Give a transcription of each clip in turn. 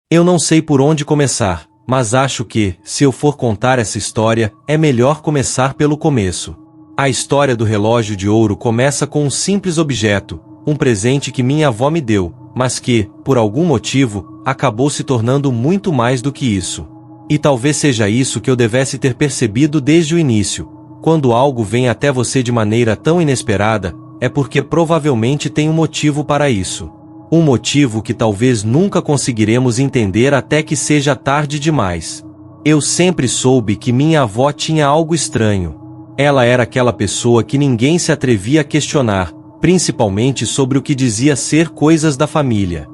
Eu não sei por onde começar, mas acho que, se eu for contar essa história, é melhor começar pelo começo. A história do relógio de ouro começa com um simples objeto, um presente que minha avó me deu, mas que, por algum motivo, acabou se tornando muito mais do que isso. E talvez seja isso que eu devesse ter percebido desde o início. Quando algo vem até você de maneira tão inesperada, é porque provavelmente tem um motivo para isso. Um motivo que talvez nunca conseguiremos entender até que seja tarde demais. Eu sempre soube que minha avó tinha algo estranho. Ela era aquela pessoa que ninguém se atrevia a questionar, principalmente sobre o que dizia ser coisas da família.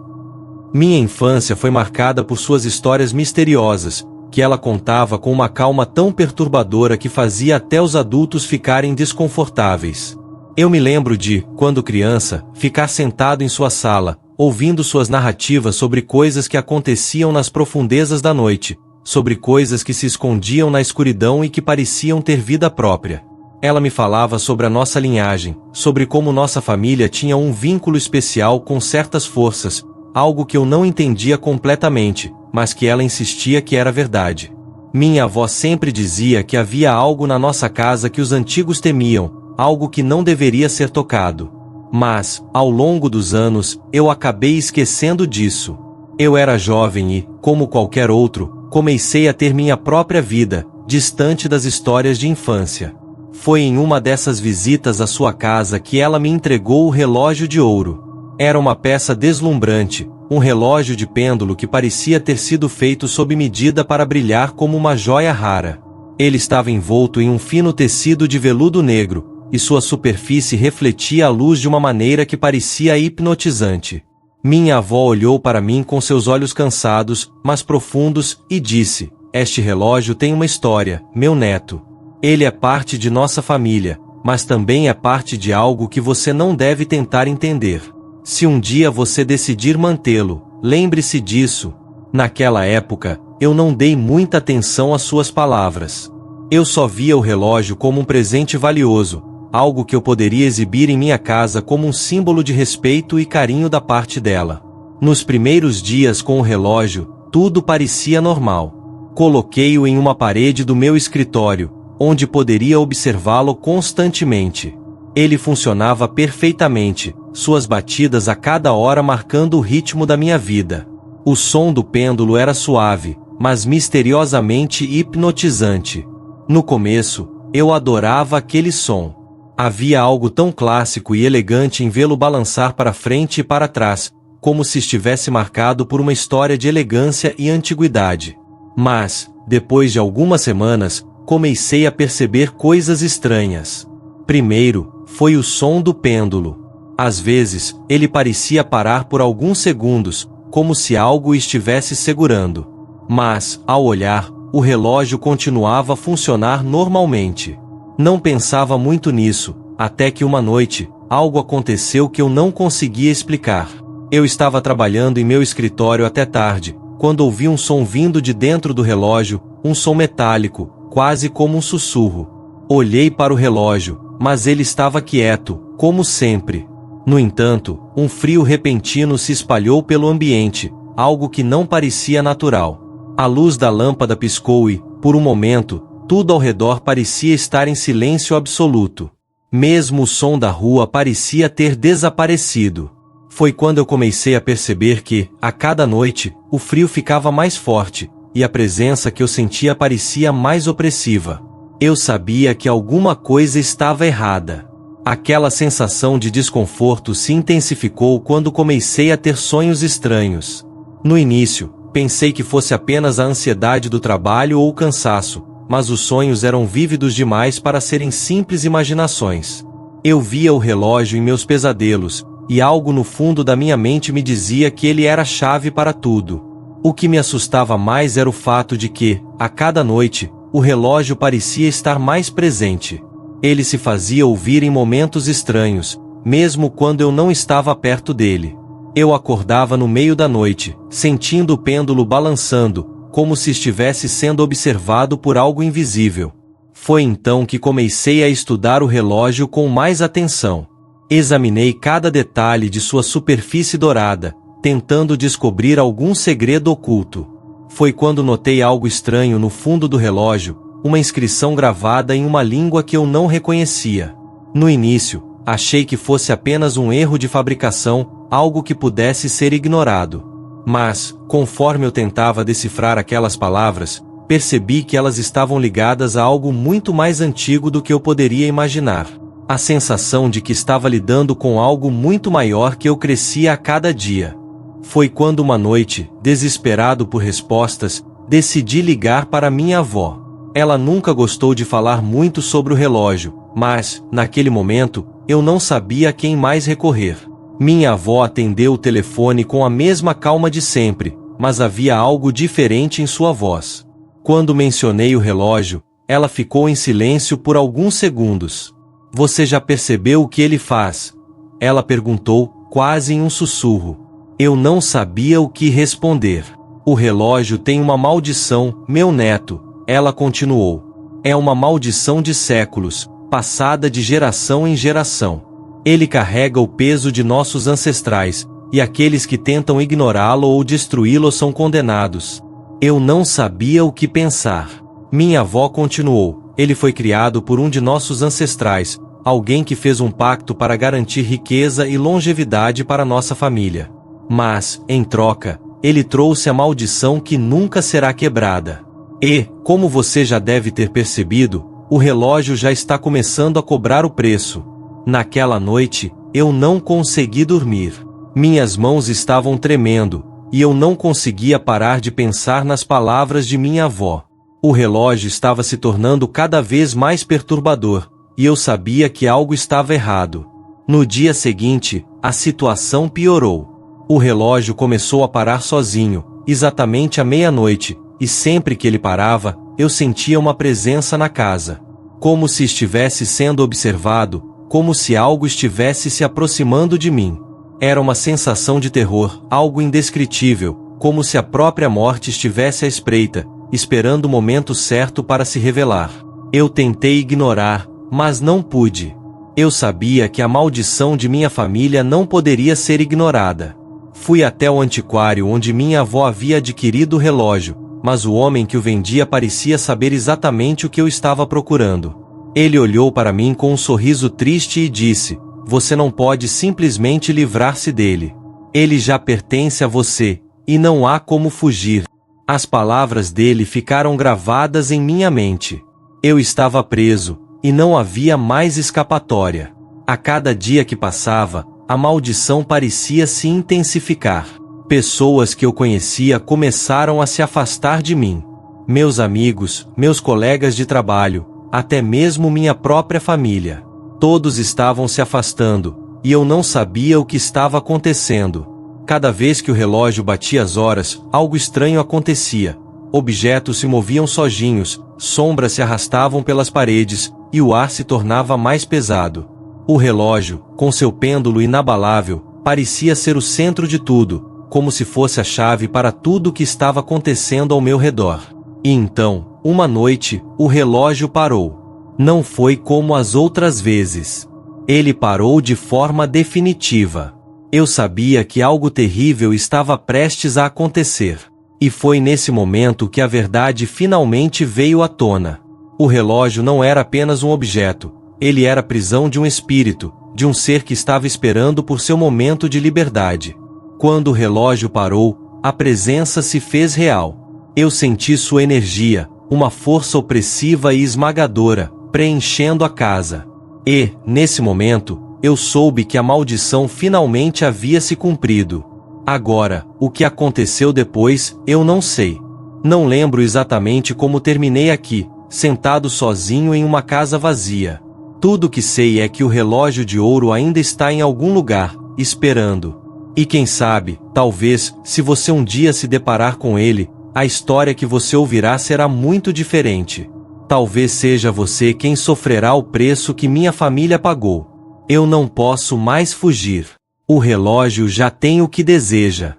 Minha infância foi marcada por suas histórias misteriosas, que ela contava com uma calma tão perturbadora que fazia até os adultos ficarem desconfortáveis. Eu me lembro de, quando criança, ficar sentado em sua sala, ouvindo suas narrativas sobre coisas que aconteciam nas profundezas da noite, sobre coisas que se escondiam na escuridão e que pareciam ter vida própria. Ela me falava sobre a nossa linhagem, sobre como nossa família tinha um vínculo especial com certas forças, algo que eu não entendia completamente, mas que ela insistia que era verdade. Minha avó sempre dizia que havia algo na nossa casa que os antigos temiam, algo que não deveria ser tocado. Mas, ao longo dos anos, eu acabei esquecendo disso. Eu era jovem e, como qualquer outro, comecei a ter minha própria vida, distante das histórias de infância. Foi em uma dessas visitas à sua casa que ela me entregou o relógio de ouro. Era uma peça deslumbrante, um relógio de pêndulo que parecia ter sido feito sob medida para brilhar como uma joia rara. Ele estava envolto em um fino tecido de veludo negro, e sua superfície refletia a luz de uma maneira que parecia hipnotizante. Minha avó olhou para mim com seus olhos cansados, mas profundos, e disse: "Este relógio tem uma história, meu neto. Ele é parte de nossa família, mas também é parte de algo que você não deve tentar entender. Se um dia você decidir mantê-lo, lembre-se disso." Naquela época, eu não dei muita atenção às suas palavras. Eu só via o relógio como um presente valioso, algo que eu poderia exibir em minha casa como um símbolo de respeito e carinho da parte dela. Nos primeiros dias com o relógio, tudo parecia normal. Coloquei-o em uma parede do meu escritório, onde poderia observá-lo constantemente. Ele funcionava perfeitamente, suas batidas a cada hora marcando o ritmo da minha vida. O som do pêndulo era suave, mas misteriosamente hipnotizante. No começo, eu adorava aquele som. Havia algo tão clássico e elegante em vê-lo balançar para frente e para trás, como se estivesse marcado por uma história de elegância e antiguidade. Mas, depois de algumas semanas, comecei a perceber coisas estranhas. Primeiro, foi o som do pêndulo. Às vezes, ele parecia parar por alguns segundos, como se algo o estivesse segurando. Mas, ao olhar, o relógio continuava a funcionar normalmente. Não pensava muito nisso, até que uma noite, algo aconteceu que eu não conseguia explicar. Eu estava trabalhando em meu escritório até tarde, quando ouvi um som vindo de dentro do relógio, um som metálico, quase como um sussurro. Olhei para o relógio, mas ele estava quieto, como sempre. No entanto, um frio repentino se espalhou pelo ambiente, algo que não parecia natural. A luz da lâmpada piscou e, por um momento, tudo ao redor parecia estar em silêncio absoluto. Mesmo o som da rua parecia ter desaparecido. Foi quando eu comecei a perceber que, a cada noite, o frio ficava mais forte, e a presença que eu sentia parecia mais opressiva. Eu sabia que alguma coisa estava errada. Aquela sensação de desconforto se intensificou quando comecei a ter sonhos estranhos. No início, pensei que fosse apenas a ansiedade do trabalho ou o cansaço, mas os sonhos eram vívidos demais para serem simples imaginações. Eu via o relógio em meus pesadelos, e algo no fundo da minha mente me dizia que ele era a chave para tudo. O que me assustava mais era o fato de que, a cada noite, o relógio parecia estar mais presente. Ele se fazia ouvir em momentos estranhos, mesmo quando eu não estava perto dele. Eu acordava no meio da noite, sentindo o pêndulo balançando, como se estivesse sendo observado por algo invisível. Foi então que comecei a estudar o relógio com mais atenção. Examinei cada detalhe de sua superfície dourada, tentando descobrir algum segredo oculto. Foi quando notei algo estranho no fundo do relógio, uma inscrição gravada em uma língua que eu não reconhecia. No início, achei que fosse apenas um erro de fabricação, algo que pudesse ser ignorado. Mas, conforme eu tentava decifrar aquelas palavras, percebi que elas estavam ligadas a algo muito mais antigo do que eu poderia imaginar. A sensação de que estava lidando com algo muito maior que eu crescia a cada dia. Foi quando uma noite, desesperado por respostas, decidi ligar para minha avó. Ela nunca gostou de falar muito sobre o relógio, mas, naquele momento, eu não sabia a quem mais recorrer. Minha avó atendeu o telefone com a mesma calma de sempre, mas havia algo diferente em sua voz. Quando mencionei o relógio, ela ficou em silêncio por alguns segundos. Você já percebeu o que ele faz? Ela perguntou, quase em um sussurro. Eu não sabia o que responder. O relógio tem uma maldição, meu neto, ela continuou. É uma maldição de séculos, passada de geração em geração. Ele carrega o peso de nossos ancestrais, e aqueles que tentam ignorá-lo ou destruí-lo são condenados. Eu não sabia o que pensar. Minha avó continuou. Ele foi criado por um de nossos ancestrais, alguém que fez um pacto para garantir riqueza e longevidade para nossa família. Mas, em troca, ele trouxe a maldição que nunca será quebrada. E, como você já deve ter percebido, o relógio já está começando a cobrar o preço. Naquela noite, eu não consegui dormir. Minhas mãos estavam tremendo, e eu não conseguia parar de pensar nas palavras de minha avó. O relógio estava se tornando cada vez mais perturbador, e eu sabia que algo estava errado. No dia seguinte, a situação piorou. O relógio começou a parar sozinho, exatamente à meia-noite, e sempre que ele parava, eu sentia uma presença na casa. Como se estivesse sendo observado, como se algo estivesse se aproximando de mim. Era uma sensação de terror, algo indescritível, como se a própria morte estivesse à espreita, esperando o momento certo para se revelar. Eu tentei ignorar, mas não pude. Eu sabia que a maldição de minha família não poderia ser ignorada. Fui até o antiquário onde minha avó havia adquirido o relógio, mas o homem que o vendia parecia saber exatamente o que eu estava procurando. Ele olhou para mim com um sorriso triste e disse: você não pode simplesmente livrar-se dele. Ele já pertence a você, e não há como fugir. As palavras dele ficaram gravadas em minha mente. Eu estava preso, e não havia mais escapatória. A cada dia que passava, a maldição parecia se intensificar. Pessoas que eu conhecia começaram a se afastar de mim. Meus amigos, meus colegas de trabalho, até mesmo minha própria família. Todos estavam se afastando, e eu não sabia o que estava acontecendo. Cada vez que o relógio batia as horas, algo estranho acontecia. Objetos se moviam sozinhos, sombras se arrastavam pelas paredes, e o ar se tornava mais pesado. O relógio, com seu pêndulo inabalável, parecia ser o centro de tudo, como se fosse a chave para tudo o que estava acontecendo ao meu redor. E então, uma noite, o relógio parou. Não foi como as outras vezes. Ele parou de forma definitiva. Eu sabia que algo terrível estava prestes a acontecer. E foi nesse momento que a verdade finalmente veio à tona. O relógio não era apenas um objeto, ele era a prisão de um espírito, de um ser que estava esperando por seu momento de liberdade. Quando o relógio parou, a presença se fez real. Eu senti sua energia, uma força opressiva e esmagadora, preenchendo a casa. E, nesse momento, eu soube que a maldição finalmente havia se cumprido. Agora, o que aconteceu depois, eu não sei. Não lembro exatamente como terminei aqui, sentado sozinho em uma casa vazia. Tudo que sei é que o relógio de ouro ainda está em algum lugar, esperando. E quem sabe, talvez, se você um dia se deparar com ele, a história que você ouvirá será muito diferente. Talvez seja você quem sofrerá o preço que minha família pagou. Eu não posso mais fugir. O relógio já tem o que deseja.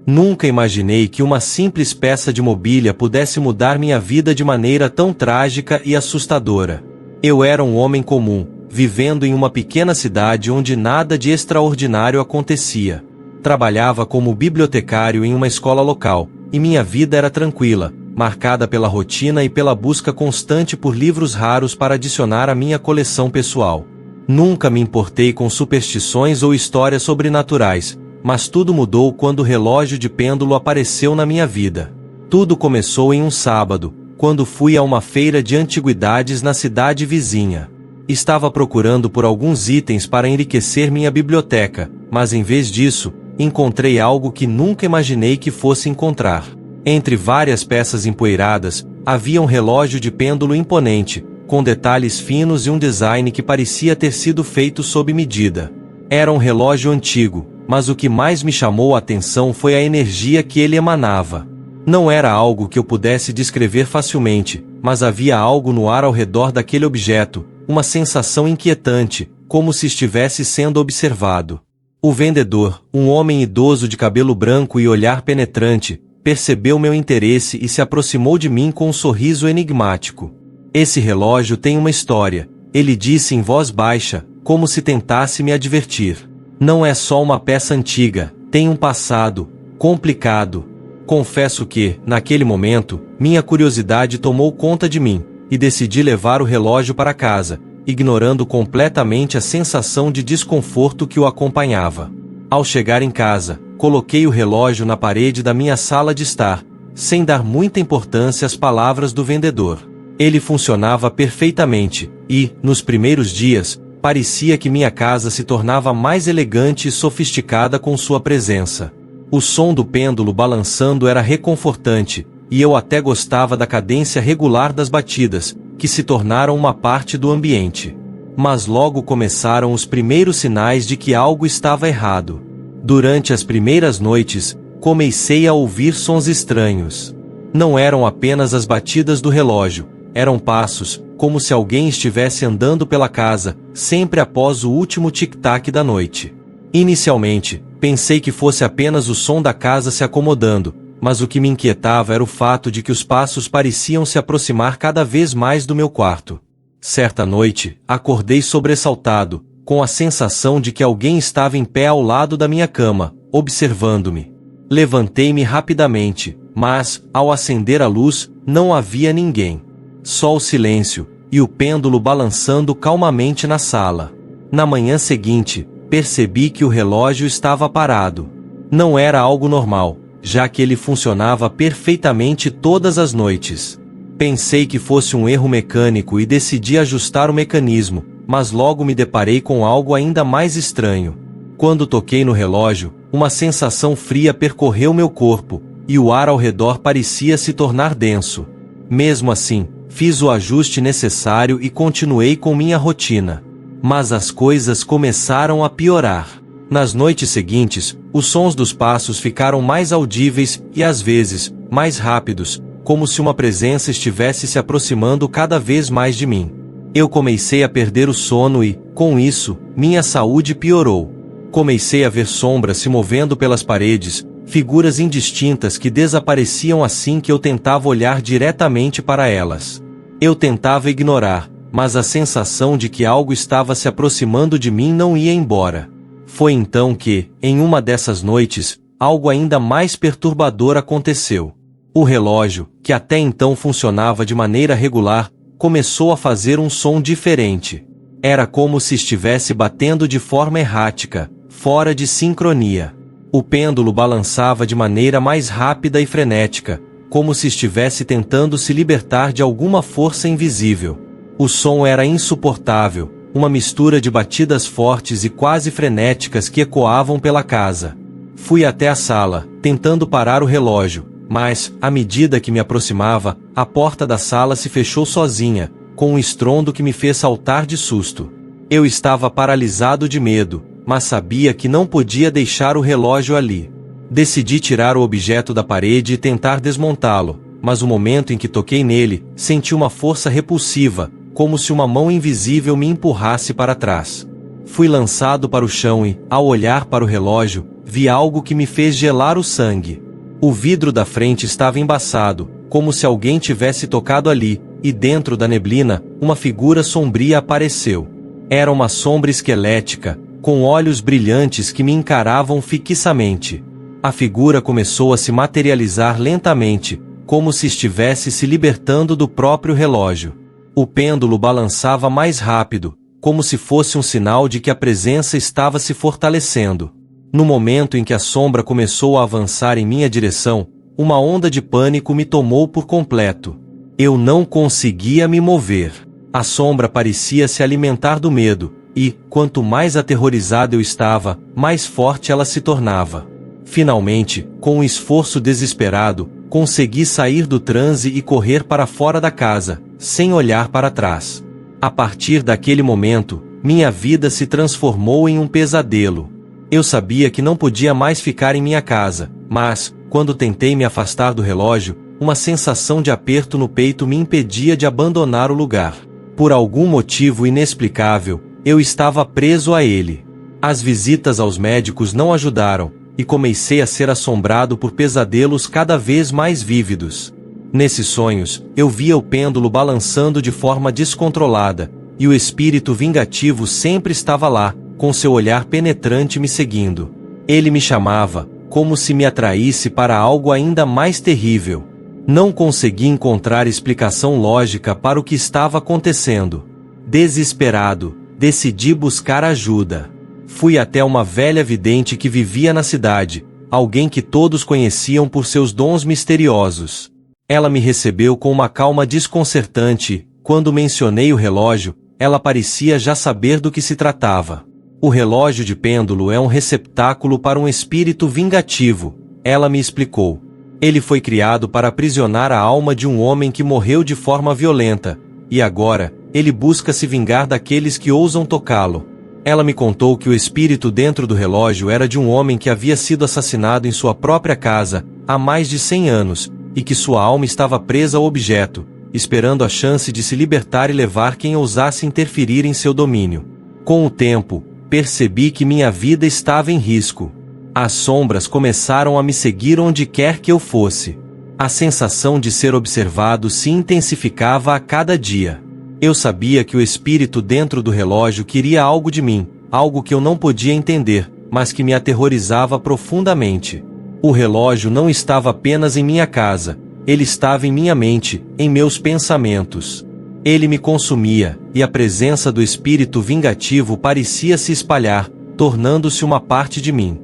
Nunca imaginei que uma simples peça de mobília pudesse mudar minha vida de maneira tão trágica e assustadora. Eu era um homem comum, vivendo em uma pequena cidade onde nada de extraordinário acontecia. Trabalhava como bibliotecário em uma escola local, e minha vida era tranquila, marcada pela rotina e pela busca constante por livros raros para adicionar à minha coleção pessoal. Nunca me importei com superstições ou histórias sobrenaturais, mas tudo mudou quando o relógio de pêndulo apareceu na minha vida. Tudo começou em um sábado, quando fui a uma feira de antiguidades na cidade vizinha. Estava procurando por alguns itens para enriquecer minha biblioteca, mas em vez disso, encontrei algo que nunca imaginei que fosse encontrar. Entre várias peças empoeiradas, havia um relógio de pêndulo imponente, com detalhes finos e um design que parecia ter sido feito sob medida. Era um relógio antigo, mas o que mais me chamou a atenção foi a energia que ele emanava. Não era algo que eu pudesse descrever facilmente, mas havia algo no ar ao redor daquele objeto, uma sensação inquietante, como se estivesse sendo observado. O vendedor, um homem idoso de cabelo branco e olhar penetrante, percebeu meu interesse e se aproximou de mim com um sorriso enigmático. Esse relógio tem uma história, ele disse em voz baixa, como se tentasse me advertir. Não é só uma peça antiga, tem um passado complicado. Confesso que, naquele momento, minha curiosidade tomou conta de mim, e decidi levar o relógio para casa, ignorando completamente a sensação de desconforto que o acompanhava. Ao chegar em casa, coloquei o relógio na parede da minha sala de estar, sem dar muita importância às palavras do vendedor. Ele funcionava perfeitamente, e, nos primeiros dias, parecia que minha casa se tornava mais elegante e sofisticada com sua presença. O som do pêndulo balançando era reconfortante, e eu até gostava da cadência regular das batidas, que se tornaram uma parte do ambiente. Mas logo começaram os primeiros sinais de que algo estava errado. Durante as primeiras noites, comecei a ouvir sons estranhos. Não eram apenas as batidas do relógio, eram passos, como se alguém estivesse andando pela casa, sempre após o último tic-tac da noite. Inicialmente, pensei que fosse apenas o som da casa se acomodando, mas o que me inquietava era o fato de que os passos pareciam se aproximar cada vez mais do meu quarto. Certa noite, acordei sobressaltado, com a sensação de que alguém estava em pé ao lado da minha cama, observando-me. Levantei-me rapidamente, mas, ao acender a luz, não havia ninguém. Só o silêncio, e o pêndulo balançando calmamente na sala. Na manhã seguinte, percebi que o relógio estava parado. Não era algo normal, já que ele funcionava perfeitamente todas as noites. Pensei que fosse um erro mecânico e decidi ajustar o mecanismo, mas logo me deparei com algo ainda mais estranho. Quando toquei no relógio, uma sensação fria percorreu meu corpo, e o ar ao redor parecia se tornar denso. Mesmo assim, fiz o ajuste necessário e continuei com minha rotina. Mas as coisas começaram a piorar. Nas noites seguintes, os sons dos passos ficaram mais audíveis e, às vezes, mais rápidos, como se uma presença estivesse se aproximando cada vez mais de mim. Eu comecei a perder o sono e, com isso, minha saúde piorou. Comecei a ver sombras se movendo pelas paredes, figuras indistintas que desapareciam assim que eu tentava olhar diretamente para elas. Eu tentava ignorar, mas a sensação de que algo estava se aproximando de mim não ia embora. Foi então que, em uma dessas noites, algo ainda mais perturbador aconteceu. O relógio, que até então funcionava de maneira regular, começou a fazer um som diferente. Era como se estivesse batendo de forma errática, fora de sincronia. O pêndulo balançava de maneira mais rápida e frenética, como se estivesse tentando se libertar de alguma força invisível. O som era insuportável, uma mistura de batidas fortes e quase frenéticas que ecoavam pela casa. Fui até a sala, tentando parar o relógio, mas, à medida que me aproximava, a porta da sala se fechou sozinha, com um estrondo que me fez saltar de susto. Eu estava paralisado de medo, mas sabia que não podia deixar o relógio ali. Decidi tirar o objeto da parede e tentar desmontá-lo, mas o momento em que toquei nele, senti uma força repulsiva, como se uma mão invisível me empurrasse para trás. Fui lançado para o chão e, ao olhar para o relógio, vi algo que me fez gelar o sangue. O vidro da frente estava embaçado, como se alguém tivesse tocado ali, e dentro da neblina, uma figura sombria apareceu. Era uma sombra esquelética, com olhos brilhantes que me encaravam fixamente. A figura começou a se materializar lentamente, como se estivesse se libertando do próprio relógio. O pêndulo balançava mais rápido, como se fosse um sinal de que a presença estava se fortalecendo. No momento em que a sombra começou a avançar em minha direção, uma onda de pânico me tomou por completo. Eu não conseguia me mover. A sombra parecia se alimentar do medo, e, quanto mais aterrorizado eu estava, mais forte ela se tornava. Finalmente, com um esforço desesperado, consegui sair do transe e correr para fora da casa, sem olhar para trás. A partir daquele momento, minha vida se transformou em um pesadelo. Eu sabia que não podia mais ficar em minha casa, mas, quando tentei me afastar do relógio, uma sensação de aperto no peito me impedia de abandonar o lugar. Por algum motivo inexplicável, eu estava preso a ele. As visitas aos médicos não ajudaram, e comecei a ser assombrado por pesadelos cada vez mais vívidos. Nesses sonhos, eu via o pêndulo balançando de forma descontrolada, e o espírito vingativo sempre estava lá, com seu olhar penetrante me seguindo. Ele me chamava, como se me atraísse para algo ainda mais terrível. Não consegui encontrar explicação lógica para o que estava acontecendo. Desesperado, decidi buscar ajuda. Fui até uma velha vidente que vivia na cidade, alguém que todos conheciam por seus dons misteriosos. Ela me recebeu com uma calma desconcertante, e, quando mencionei o relógio, ela parecia já saber do que se tratava. O relógio de pêndulo é um receptáculo para um espírito vingativo, ela me explicou. Ele foi criado para aprisionar a alma de um homem que morreu de forma violenta, e agora, ele busca se vingar daqueles que ousam tocá-lo. Ela me contou que o espírito dentro do relógio era de um homem que havia sido assassinado em sua própria casa, há mais de 100 anos, e que sua alma estava presa ao objeto, esperando a chance de se libertar e levar quem ousasse interferir em seu domínio. Com o tempo, percebi que minha vida estava em risco. As sombras começaram a me seguir onde quer que eu fosse. A sensação de ser observado se intensificava a cada dia. Eu sabia que o espírito dentro do relógio queria algo de mim, algo que eu não podia entender, mas que me aterrorizava profundamente. O relógio não estava apenas em minha casa, ele estava em minha mente, em meus pensamentos. Ele me consumia, e a presença do espírito vingativo parecia se espalhar, tornando-se uma parte de mim.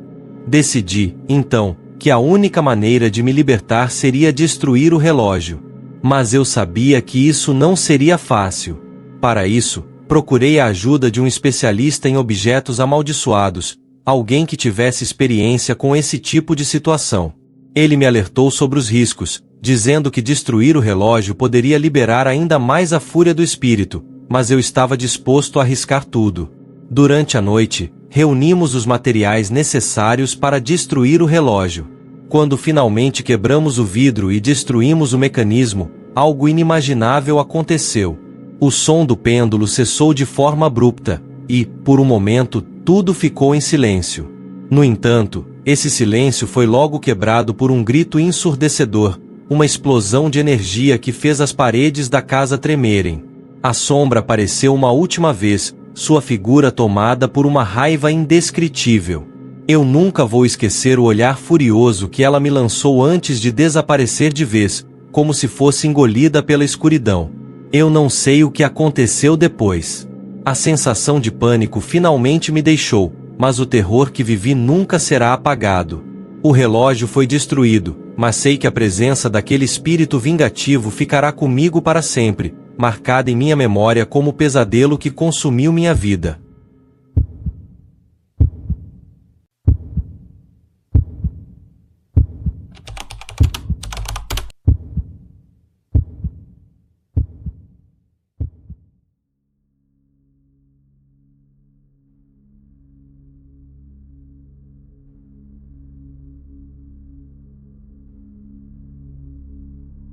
Decidi, então, que a única maneira de me libertar seria destruir o relógio. Mas eu sabia que isso não seria fácil. Para isso, procurei a ajuda de um especialista em objetos amaldiçoados, alguém que tivesse experiência com esse tipo de situação. Ele me alertou sobre os riscos, dizendo que destruir o relógio poderia liberar ainda mais a fúria do espírito, mas eu estava disposto a arriscar tudo. Durante a noite, reunimos os materiais necessários para destruir o relógio. Quando finalmente quebramos o vidro e destruímos o mecanismo, algo inimaginável aconteceu. O som do pêndulo cessou de forma abrupta, e, por um momento, tudo ficou em silêncio. No entanto, esse silêncio foi logo quebrado por um grito ensurdecedor, uma explosão de energia que fez as paredes da casa tremerem. A sombra apareceu uma última vez, sua figura tomada por uma raiva indescritível. Eu nunca vou esquecer o olhar furioso que ela me lançou antes de desaparecer de vez, como se fosse engolida pela escuridão. Eu não sei o que aconteceu depois. A sensação de pânico finalmente me deixou, mas o terror que vivi nunca será apagado. O relógio foi destruído, mas sei que a presença daquele espírito vingativo ficará comigo para sempre, marcada em minha memória como o pesadelo que consumiu minha vida.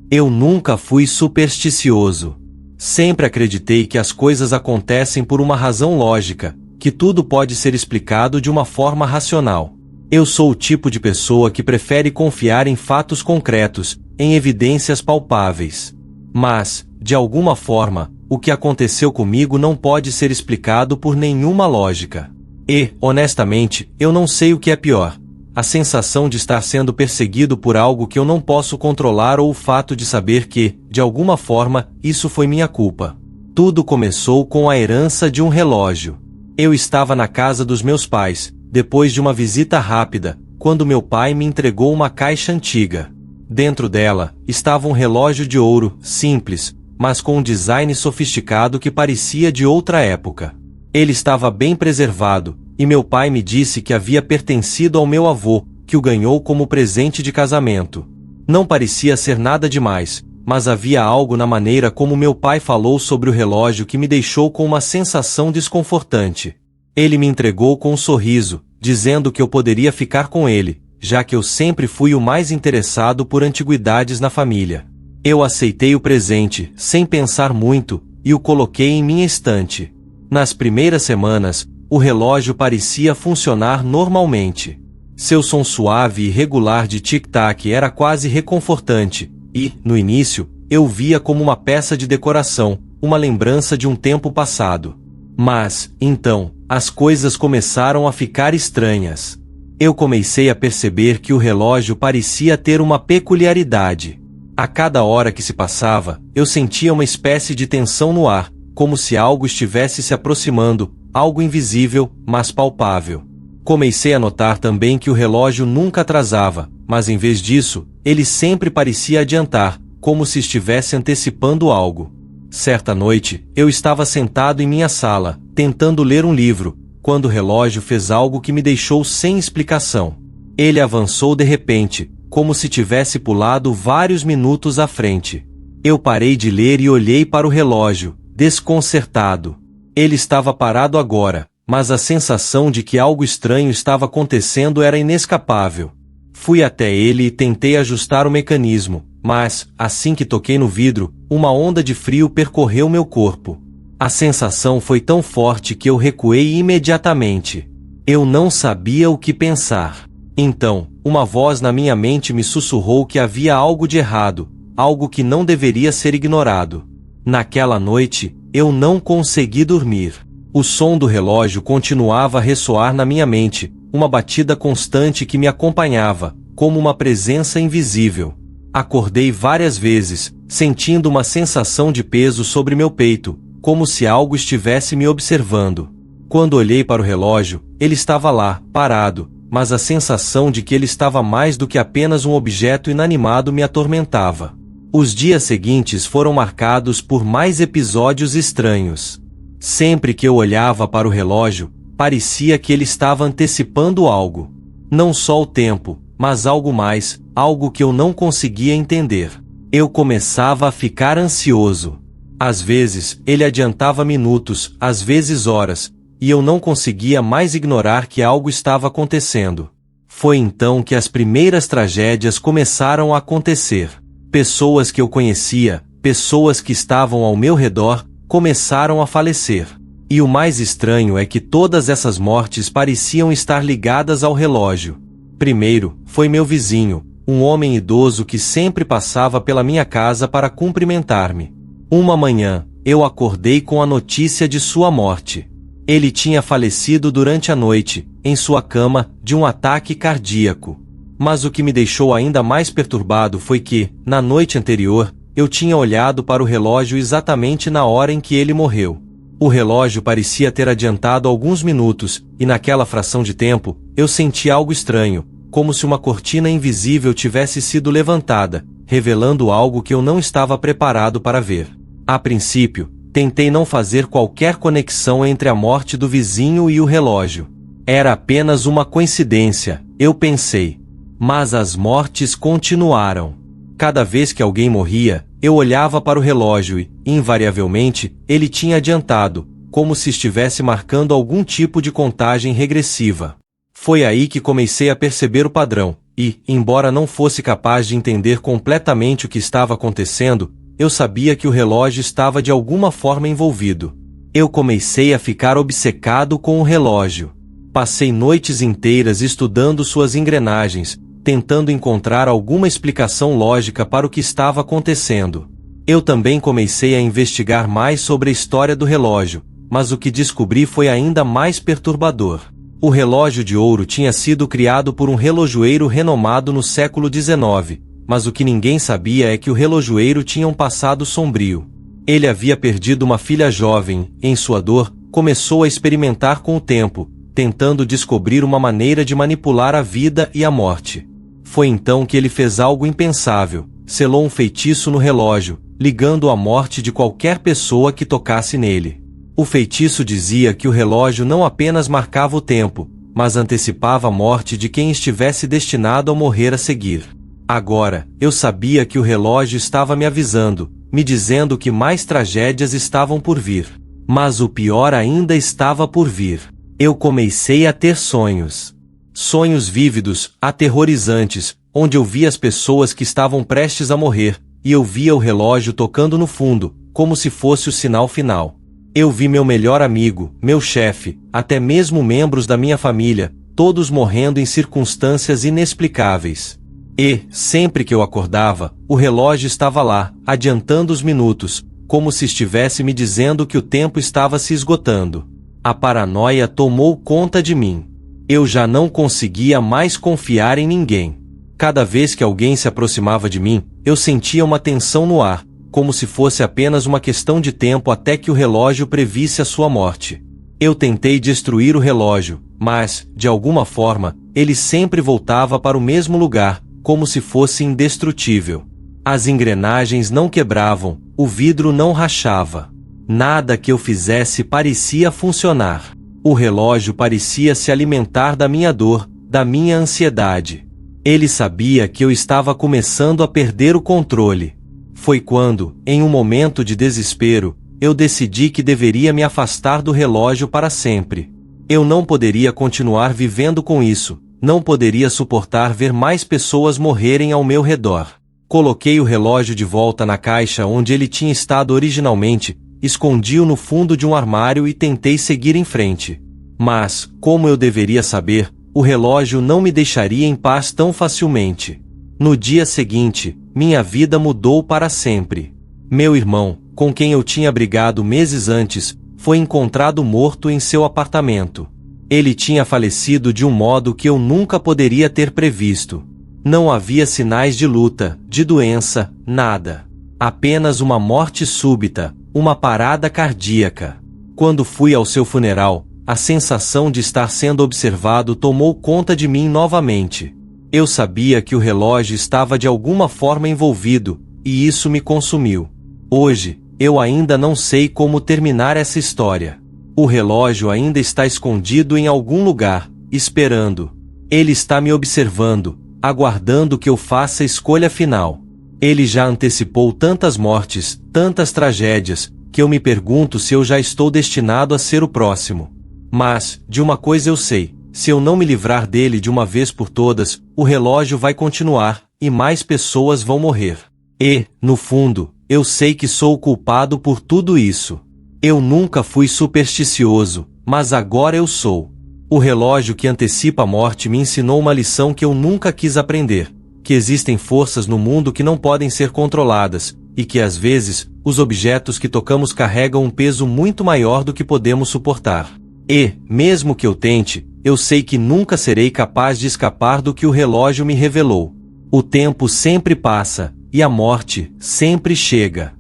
Eu nunca fui supersticioso. Sempre acreditei que as coisas acontecem por uma razão lógica, que que tudo pode ser explicado de uma forma racional. Eu sou o tipo de pessoa que prefere confiar em fatos concretos, em evidências palpáveis. Mas, de alguma forma, o que aconteceu comigo não pode ser explicado por nenhuma lógica. E, honestamente, eu não sei o que é pior: a sensação de estar sendo perseguido por algo que eu não posso controlar ou o fato de saber que, de alguma forma, isso foi minha culpa. Tudo começou com a herança de um relógio. Eu estava na casa dos meus pais, depois de uma visita rápida, quando meu pai me entregou uma caixa antiga. Dentro dela, estava um relógio de ouro, simples, mas com um design sofisticado que parecia de outra época. Ele estava bem preservado, e meu pai me disse que havia pertencido ao meu avô, que o ganhou como presente de casamento. Não parecia ser nada demais, mas havia algo na maneira como meu pai falou sobre o relógio que me deixou com uma sensação desconfortante. Ele me entregou com um sorriso, dizendo que eu poderia ficar com ele, já que eu sempre fui o mais interessado por antiguidades na família. Eu aceitei o presente, sem pensar muito, e o coloquei em minha estante. Nas primeiras semanas, o relógio parecia funcionar normalmente. Seu som suave e regular de tic-tac era quase reconfortante, e, no início, eu o via como uma peça de decoração, uma lembrança de um tempo passado. Mas, então, as coisas começaram a ficar estranhas. Eu comecei a perceber que o relógio parecia ter uma peculiaridade. A cada hora que se passava, eu sentia uma espécie de tensão no ar, como se algo estivesse se aproximando, algo invisível, mas palpável. Comecei a notar também que o relógio nunca atrasava, mas em vez disso, ele sempre parecia adiantar, como se estivesse antecipando algo. Certa noite, eu estava sentado em minha sala, tentando ler um livro, quando o relógio fez algo que me deixou sem explicação. Ele avançou de repente, como se tivesse pulado vários minutos à frente. Eu parei de ler e olhei para o relógio, desconcertado. Ele estava parado agora, mas a sensação de que algo estranho estava acontecendo era inescapável. Fui até ele e tentei ajustar o mecanismo, mas, assim que toquei no vidro, uma onda de frio percorreu meu corpo. A sensação foi tão forte que eu recuei imediatamente. Eu não sabia o que pensar. Então, uma voz na minha mente me sussurrou que havia algo de errado, algo que não deveria ser ignorado. Naquela noite, eu não consegui dormir. O som do relógio continuava a ressoar na minha mente, uma batida constante que me acompanhava, como uma presença invisível. Acordei várias vezes, sentindo uma sensação de peso sobre meu peito, como se algo estivesse me observando. Quando olhei para o relógio, ele estava lá, parado, mas a sensação de que ele estava mais do que apenas um objeto inanimado me atormentava. Os dias seguintes foram marcados por mais episódios estranhos. Sempre que eu olhava para o relógio, parecia que ele estava antecipando algo. Não só o tempo, mas algo mais, algo que eu não conseguia entender. Eu começava a ficar ansioso. Às vezes, ele adiantava minutos, às vezes horas, e eu não conseguia mais ignorar que algo estava acontecendo. Foi então que as primeiras tragédias começaram a acontecer. Pessoas que eu conhecia, pessoas que estavam ao meu redor, começaram a falecer. E o mais estranho é que todas essas mortes pareciam estar ligadas ao relógio. Primeiro, foi meu vizinho, um homem idoso que sempre passava pela minha casa para cumprimentar-me. Uma manhã, eu acordei com a notícia de sua morte. Ele tinha falecido durante a noite, em sua cama, de um ataque cardíaco. Mas o que me deixou ainda mais perturbado foi que, na noite anterior, eu tinha olhado para o relógio exatamente na hora em que ele morreu. O relógio parecia ter adiantado alguns minutos, e naquela fração de tempo, eu senti algo estranho, como se uma cortina invisível tivesse sido levantada, revelando algo que eu não estava preparado para ver. A princípio, tentei não fazer qualquer conexão entre a morte do vizinho e o relógio. Era apenas uma coincidência, eu pensei. Mas as mortes continuaram. Cada vez que alguém morria, eu olhava para o relógio e, invariavelmente, ele tinha adiantado, como se estivesse marcando algum tipo de contagem regressiva. Foi aí que comecei a perceber o padrão, e, embora não fosse capaz de entender completamente o que estava acontecendo, eu sabia que o relógio estava de alguma forma envolvido. Eu comecei a ficar obcecado com o relógio. Passei noites inteiras estudando suas engrenagens, tentando encontrar alguma explicação lógica para o que estava acontecendo. Eu também comecei a investigar mais sobre a história do relógio, mas o que descobri foi ainda mais perturbador. O relógio de ouro tinha sido criado por um relojoeiro renomado no século XIX, mas o que ninguém sabia é que o relojoeiro tinha um passado sombrio. Ele havia perdido uma filha jovem, em sua dor, começou a experimentar com o tempo, tentando descobrir uma maneira de manipular a vida e a morte. Foi então que ele fez algo impensável, selou um feitiço no relógio, ligando a morte de qualquer pessoa que tocasse nele. O feitiço dizia que o relógio não apenas marcava o tempo, mas antecipava a morte de quem estivesse destinado a morrer a seguir. Agora, eu sabia que o relógio estava me avisando, me dizendo que mais tragédias estavam por vir. Mas o pior ainda estava por vir. Eu comecei a ter sonhos. Sonhos vívidos, aterrorizantes, onde eu via as pessoas que estavam prestes a morrer, e eu via o relógio tocando no fundo, como se fosse o sinal final. Eu vi meu melhor amigo, meu chefe, até mesmo membros da minha família, todos morrendo em circunstâncias inexplicáveis. E, sempre que eu acordava, o relógio estava lá, adiantando os minutos, como se estivesse me dizendo que o tempo estava se esgotando. A paranoia tomou conta de mim. Eu já não conseguia mais confiar em ninguém. Cada vez que alguém se aproximava de mim, eu sentia uma tensão no ar, como se fosse apenas uma questão de tempo até que o relógio previsse a sua morte. Eu tentei destruir o relógio, mas, de alguma forma, ele sempre voltava para o mesmo lugar, como se fosse indestrutível. As engrenagens não quebravam, o vidro não rachava. Nada que eu fizesse parecia funcionar. O relógio parecia se alimentar da minha dor, da minha ansiedade. Ele sabia que eu estava começando a perder o controle. Foi quando, em um momento de desespero, eu decidi que deveria me afastar do relógio para sempre. Eu não poderia continuar vivendo com isso, não poderia suportar ver mais pessoas morrerem ao meu redor. Coloquei o relógio de volta na caixa onde ele tinha estado originalmente, escondi-o no fundo de um armário e tentei seguir em frente. Mas, como eu deveria saber, o relógio não me deixaria em paz tão facilmente. No dia seguinte, minha vida mudou para sempre. Meu irmão, com quem eu tinha brigado meses antes, foi encontrado morto em seu apartamento. Ele tinha falecido de um modo que eu nunca poderia ter previsto. Não havia sinais de luta, de doença, nada. Apenas uma morte súbita, uma parada cardíaca. Quando fui ao seu funeral, a sensação de estar sendo observado tomou conta de mim novamente. Eu sabia que o relógio estava de alguma forma envolvido, e isso me consumiu. Hoje, eu ainda não sei como terminar essa história. O relógio ainda está escondido em algum lugar, esperando. Ele está me observando, aguardando que eu faça a escolha final. Ele já antecipou tantas mortes, tantas tragédias, que eu me pergunto se eu já estou destinado a ser o próximo. Mas, de uma coisa eu sei, se eu não me livrar dele de uma vez por todas, o relógio vai continuar, e mais pessoas vão morrer. E, no fundo, eu sei que sou o culpado por tudo isso. Eu nunca fui supersticioso, mas agora eu sou. O relógio que antecipa a morte me ensinou uma lição que eu nunca quis aprender, que existem forças no mundo que não podem ser controladas, e que às vezes, os objetos que tocamos carregam um peso muito maior do que podemos suportar. E, mesmo que eu tente, eu sei que nunca serei capaz de escapar do que o relógio me revelou. O tempo sempre passa, e a morte sempre chega.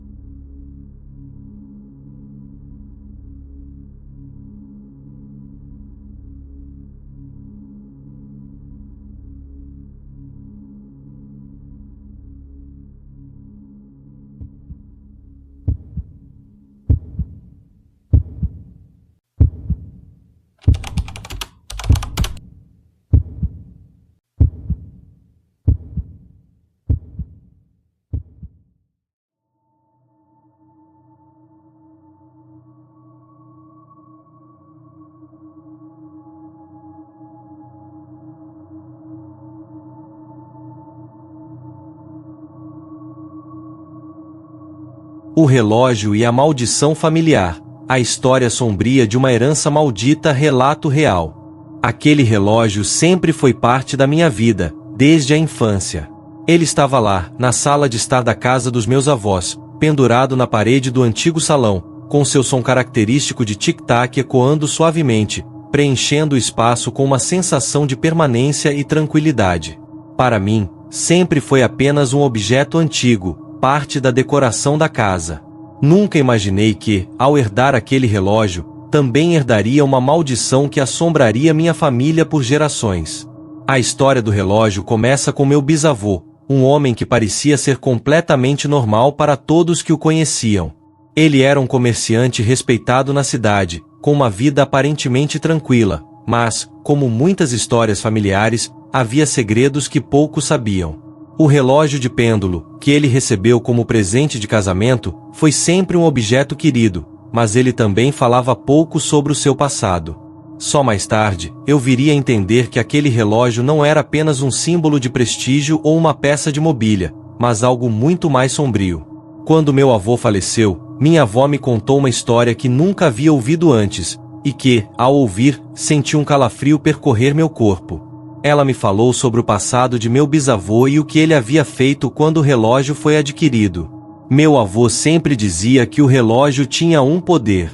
O relógio e a maldição familiar. a história sombria de uma herança maldita, relato real. Aquele relógio sempre foi parte da minha vida, desde a infância. Ele estava lá, na sala de estar da casa dos meus avós, pendurado na parede do antigo salão, com seu som característico de tic-tac ecoando suavemente, preenchendo o espaço com uma sensação de permanência e tranquilidade. Para mim, sempre foi apenas um objeto antigo, parte da decoração da casa. Nunca imaginei que, ao herdar aquele relógio, também herdaria uma maldição que assombraria minha família por gerações. A história do relógio começa com meu bisavô, um homem que parecia ser completamente normal para todos que o conheciam. Ele era um comerciante respeitado na cidade, com uma vida aparentemente tranquila, mas, como muitas histórias familiares, havia segredos que poucos sabiam. O relógio de pêndulo, que ele recebeu como presente de casamento, foi sempre um objeto querido, mas ele também falava pouco sobre o seu passado. Só mais tarde, eu viria a entender que aquele relógio não era apenas um símbolo de prestígio ou uma peça de mobília, mas algo muito mais sombrio. Quando meu avô faleceu, minha avó me contou uma história que nunca havia ouvido antes, e que, ao ouvir, senti um calafrio percorrer meu corpo. Ela me falou sobre o passado de meu bisavô e o que ele havia feito quando o relógio foi adquirido. Meu avô sempre dizia que o relógio tinha um poder.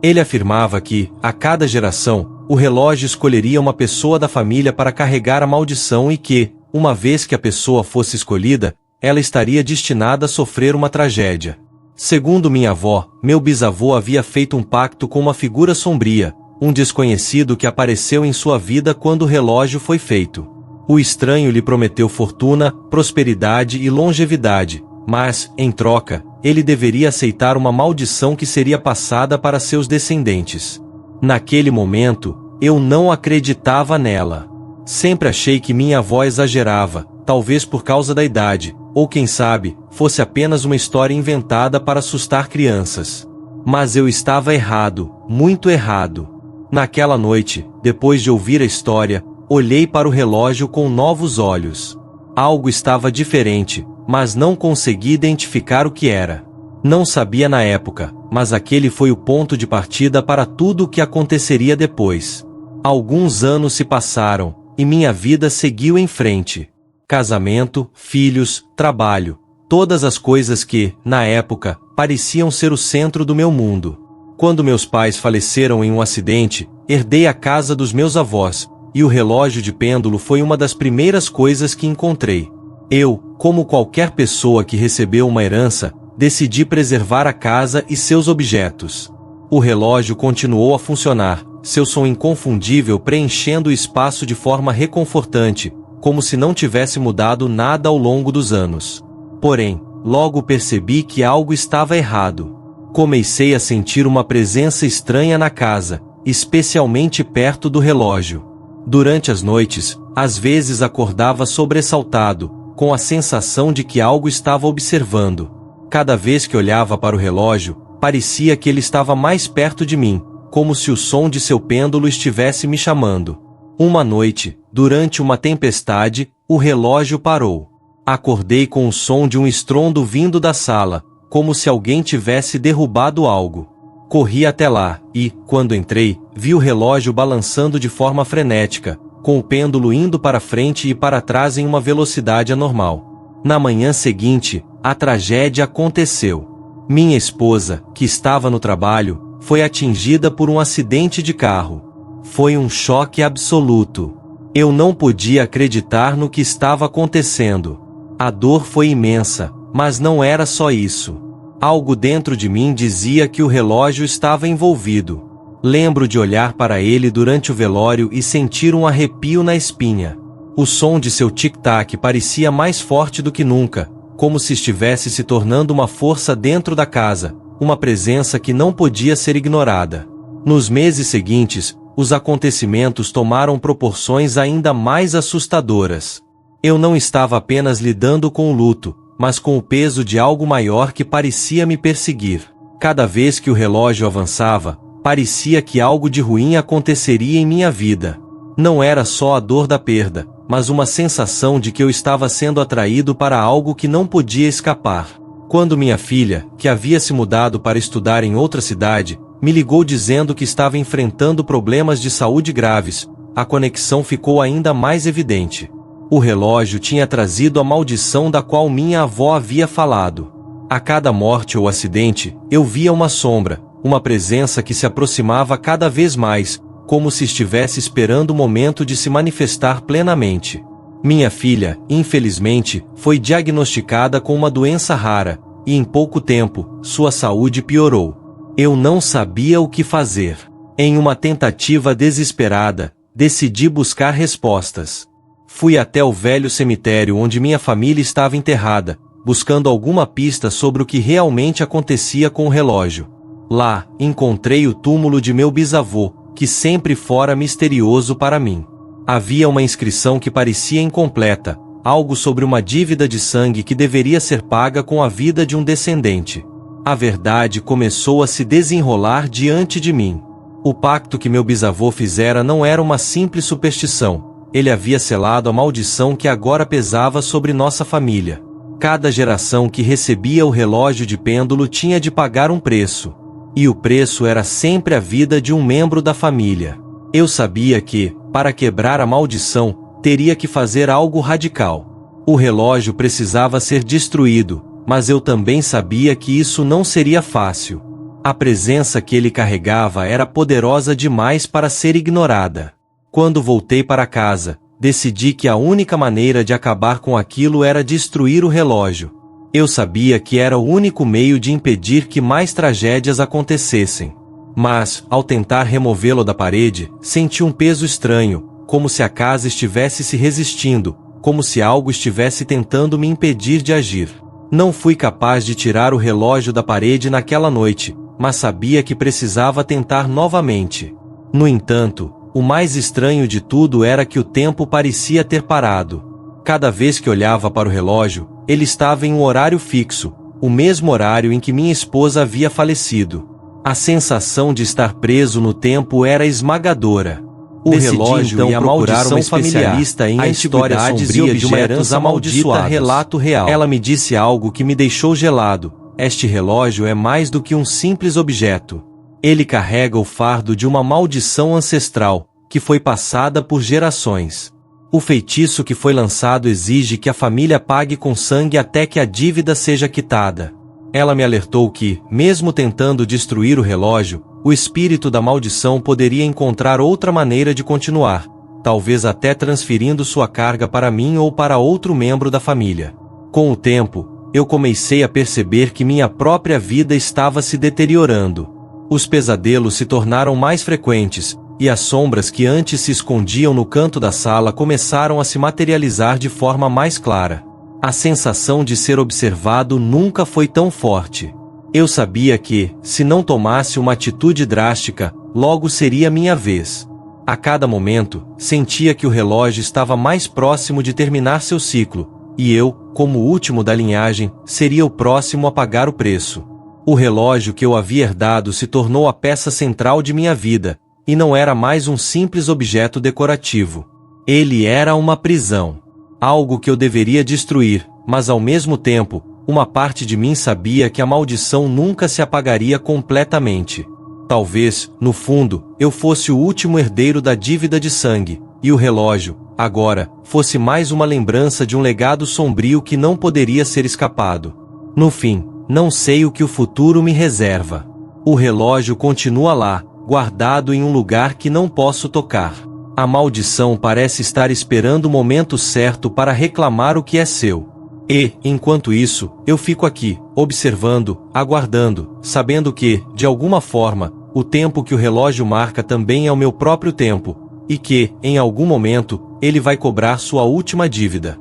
Ele afirmava que, a cada geração, o relógio escolheria uma pessoa da família para carregar a maldição e que, uma vez que a pessoa fosse escolhida, ela estaria destinada a sofrer uma tragédia. Segundo minha avó, meu bisavô havia feito um pacto com uma figura sombria, um desconhecido que apareceu em sua vida quando o relógio foi feito. O estranho lhe prometeu fortuna, prosperidade e longevidade, mas, em troca, ele deveria aceitar uma maldição que seria passada para seus descendentes. Naquele momento, eu não acreditava nela. Sempre achei que minha avó exagerava, talvez por causa da idade, ou quem sabe, fosse apenas uma história inventada para assustar crianças. Mas eu estava errado, muito errado. Naquela noite, depois de ouvir a história, olhei para o relógio com novos olhos. Algo estava diferente, mas não consegui identificar o que era. Não sabia na época, mas aquele foi o ponto de partida para tudo o que aconteceria depois. Alguns anos se passaram, e minha vida seguiu em frente. Casamento, filhos, trabalho, todas as coisas que, na época, pareciam ser o centro do meu mundo. Quando meus pais faleceram em um acidente, herdei a casa dos meus avós, e o relógio de pêndulo foi uma das primeiras coisas que encontrei. Eu, como qualquer pessoa que recebeu uma herança, decidi preservar a casa e seus objetos. O relógio continuou a funcionar, seu som inconfundível preenchendo o espaço de forma reconfortante, como se não tivesse mudado nada ao longo dos anos. Porém, logo percebi que algo estava errado. Comecei a sentir uma presença estranha na casa, especialmente perto do relógio. Durante as noites, às vezes acordava sobressaltado, com a sensação de que algo estava observando. Cada vez que olhava para o relógio, parecia que ele estava mais perto de mim, como se o som de seu pêndulo estivesse me chamando. Uma noite, durante uma tempestade, o relógio parou. Acordei com o som de um estrondo vindo da sala, como se alguém tivesse derrubado algo. Corri até lá, e, quando entrei, vi o relógio balançando de forma frenética, com o pêndulo indo para frente e para trás em uma velocidade anormal. Na manhã seguinte, a tragédia aconteceu. Minha esposa, que estava no trabalho, foi atingida por um acidente de carro. Foi um choque absoluto. Eu não podia acreditar no que estava acontecendo. A dor foi imensa, mas não era só isso. Algo dentro de mim dizia que o relógio estava envolvido. Lembro de olhar para ele durante o velório e sentir um arrepio na espinha. O som de seu tic-tac parecia mais forte do que nunca, como se estivesse se tornando uma força dentro da casa, uma presença que não podia ser ignorada. Nos meses seguintes, os acontecimentos tomaram proporções ainda mais assustadoras. Eu não estava apenas lidando com o luto, mas com o peso de algo maior que parecia me perseguir. Cada vez que o relógio avançava, parecia que algo de ruim aconteceria em minha vida. Não era só a dor da perda, mas uma sensação de que eu estava sendo atraído para algo que não podia escapar. Quando minha filha, que havia se mudado para estudar em outra cidade, Me ligou dizendo que estava enfrentando problemas de saúde graves. A conexão ficou ainda mais evidente. O relógio tinha trazido a maldição da qual minha avó havia falado. A cada morte ou acidente, eu via uma sombra, uma presença que se aproximava cada vez mais, como se estivesse esperando o momento de se manifestar plenamente. Minha filha, infelizmente, foi diagnosticada com uma doença rara, e em pouco tempo, sua saúde piorou. Eu não sabia o que fazer. Em uma tentativa desesperada, decidi buscar respostas. Fui até o velho cemitério onde minha família estava enterrada, buscando alguma pista sobre o que realmente acontecia com o relógio. Lá, encontrei o túmulo de meu bisavô, que sempre fora misterioso para mim. Havia uma inscrição que parecia incompleta, algo sobre uma dívida de sangue que deveria ser paga com a vida de um descendente. A verdade começou a se desenrolar diante de mim. O pacto que meu bisavô fizera não era uma simples superstição. Ele havia selado a maldição que agora pesava sobre nossa família. Cada geração que recebia o relógio de pêndulo tinha de pagar um preço. E o preço era sempre a vida de um membro da família. Eu sabia que, para quebrar a maldição, teria que fazer algo radical. O relógio precisava ser destruído, mas eu também sabia que isso não seria fácil. A presença que ele carregava era poderosa demais para ser ignorada. Quando voltei para casa, decidi que a única maneira de acabar com aquilo era destruir o relógio. Eu sabia que era o único meio de impedir que mais tragédias acontecessem. Mas, ao tentar removê-lo da parede, senti um peso estranho, como se a casa estivesse se resistindo, como se algo estivesse tentando me impedir de agir. Não fui capaz de tirar o relógio da parede naquela noite, mas sabia que precisava tentar novamente. No entanto, o mais estranho de tudo era que o tempo parecia ter parado. Cada vez que olhava para o relógio, ele estava em um horário fixo, o mesmo horário em que minha esposa havia falecido. A sensação de estar preso no tempo era esmagadora. O relógio então ia procurar uma especialista em antiguidades e objetos amaldiçoados. Relato real. Ela me disse algo que me deixou gelado. Este relógio é mais do que um simples objeto. Ele carrega o fardo de uma maldição ancestral, que foi passada por gerações. O feitiço que foi lançado exige que a família pague com sangue até que a dívida seja quitada. Ela me alertou que, mesmo tentando destruir o relógio, o espírito da maldição poderia encontrar outra maneira de continuar, talvez até transferindo sua carga para mim ou para outro membro da família. Com o tempo, eu comecei a perceber que minha própria vida estava se deteriorando. Os pesadelos se tornaram mais frequentes, e as sombras que antes se escondiam no canto da sala começaram a se materializar de forma mais clara. A sensação de ser observado nunca foi tão forte. Eu sabia que, se não tomasse uma atitude drástica, logo seria minha vez. A cada momento, sentia que o relógio estava mais próximo de terminar seu ciclo, e eu, como o último da linhagem, seria o próximo a pagar o preço. O relógio que eu havia herdado se tornou a peça central de minha vida, e não era mais um simples objeto decorativo. Ele era uma prisão. Algo que eu deveria destruir, mas ao mesmo tempo, uma parte de mim sabia que a maldição nunca se apagaria completamente. Talvez, no fundo, eu fosse o último herdeiro da dívida de sangue, e o relógio, agora, fosse mais uma lembrança de um legado sombrio que não poderia ser escapado. No fim, não sei o que o futuro me reserva. O relógio continua lá, guardado em um lugar que não posso tocar. A maldição parece estar esperando o momento certo para reclamar o que é seu. E, enquanto isso, eu fico aqui, observando, aguardando, sabendo que, de alguma forma, o tempo que o relógio marca também é o meu próprio tempo, e que, em algum momento, ele vai cobrar sua última dívida.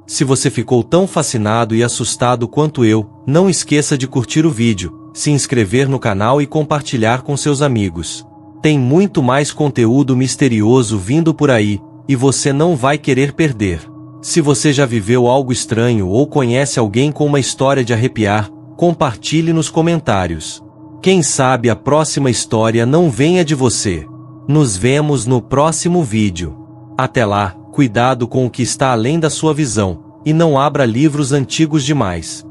Se você ficou tão fascinado e assustado quanto eu, não esqueça de curtir o vídeo, se inscrever no canal e compartilhar com seus amigos. Tem muito mais conteúdo misterioso vindo por aí, e você não vai querer perder. Se você já viveu algo estranho ou conhece alguém com uma história de arrepiar, compartilhe nos comentários. Quem sabe a próxima história não venha de você. Nos vemos no próximo vídeo. Até lá, cuidado com o que está além da sua visão, e não abra livros antigos demais.